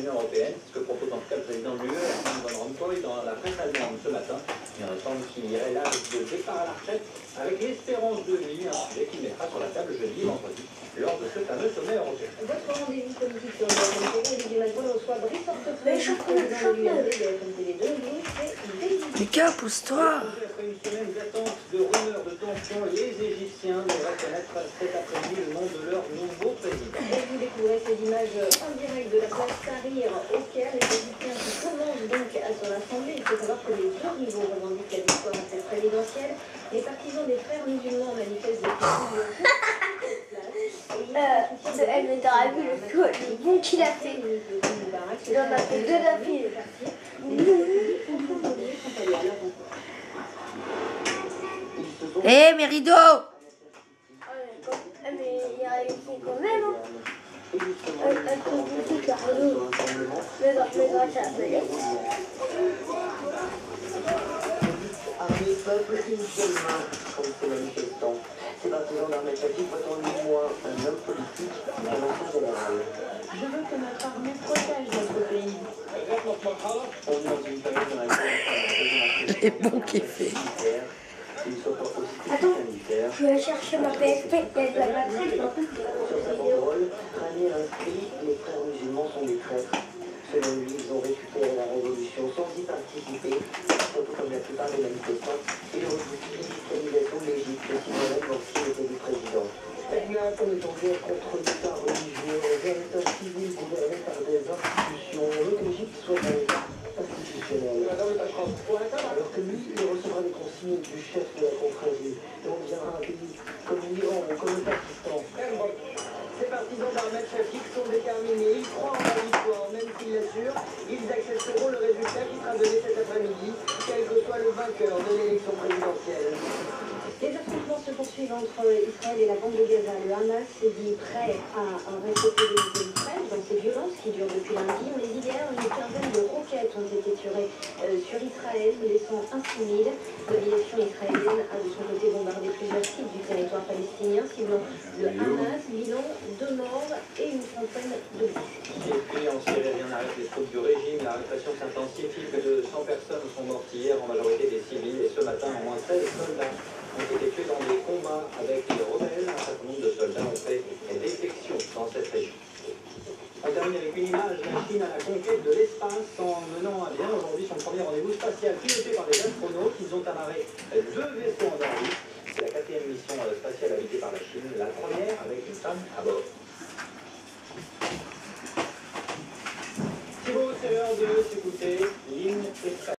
l'Union européenne. C'est ce que propose en tout cas le président de l'UE, Herman Van Rompuy, dans la presse allemande ce matin. Il semble qu'il irait l'âge de départ à la retraite avec l'espérance de vie, un sujet qu'il mettra sur la table jeudi et vendredi lors de ce fameux sommet européen. Votre rendez-vous politique sur le Olivier Macron reçoit Brice Hortefeux, président de l'UMP de FMTV2. Lucas, pousse-toi. Après une semaine d'attente, de rumeurs, de tensions, les Égyptiens devraient connaître cet après-midi le nom de leur nouveau président. Et vous découvrez ces images en direct de la place Tahrir au Caire. Les Égyptiens qui commencent donc à se rassembler. Il faut savoir que les deux rivaux revendiquent la victoire à cette présidentielle. Les partisans des frères musulmans manifestent depuis mais t'aurais vu le bon qu'il a fait. Il en a fait deux d'affilée. Hé, mes rideaux! Mais il a réussi quand même. Un peu boutique à rideau. Mais grâce à la belette. Armée peuple, une seule main contre ces manifestants. Ces partisans d'Ahmed Shafik prétendent ni moins un homme politique, un ancien général. Je veux que notre armée protège notre pays. On est dans une période de réponse Les bons qui fait. Attends, je vais chercher ma PSP, il y a de la batterie. Sur sa banderole, Ranier inscrit « Les frères musulmans sont des traîtres ». Selon lui, ils ont récupéré la révolution sans y participer, surtout comme la plupart des manifestants, et le redoute l'industrialisation de l'Égypte, si Mohamed Morsi était du président. Tania, on est en guerre contre l'État religieux, un État civil gouverné par des institutions. On veut que l'Égypte soit un État institutionnel. Alors que lui, il recevra les consignes du chef de la confrérie. Et on deviendra un pays comme l'Iran ou comme le Pakistan. Ces partisans d'Ahmed Shafik sont déterminés, ils croient en la victoire, même s'ils l'assurent, ils accepteront le résultat qui sera donné cet après-midi, quel que soit le vainqueur de l'élection présidentielle. Les affrontements se poursuivent entre Israël et la bande de Gaza. Le Hamas s'est dit prêt à respecter les mesures d'Israël dans ces violences qui durent depuis lundi. Mais hier, une quinzaine de roquettes ont été tirées sur Israël, laissant un civil. L'aviation israélienne a de son côté bombardé plusieurs sites du territoire palestinien, ciblant le Hamas, bilan 2 morts et une centaine de blessés. Et puis en Syrie, rien n'arrête les troupes du régime. La répression s'intensifie. Plus de 100 personnes sont mortes hier, en majorité des civils. Et ce matin, au moins 16 soldats ont été tués dans des combats avec les rebelles. Un certain nombre de soldats ont fait défection dans cette région. On termine avec une image. La Chine à la conquête de l'espace en menant à bien aujourd'hui son premier rendez-vous spatial piloté par des astronautes. Ils ont amarré 2 vaisseaux en orbite. C'est la 4e mission spatiale habitée par la Chine, la première avec une femme à bord. Thibaut, c'est l'heure de s'écouter l'hymne extrait.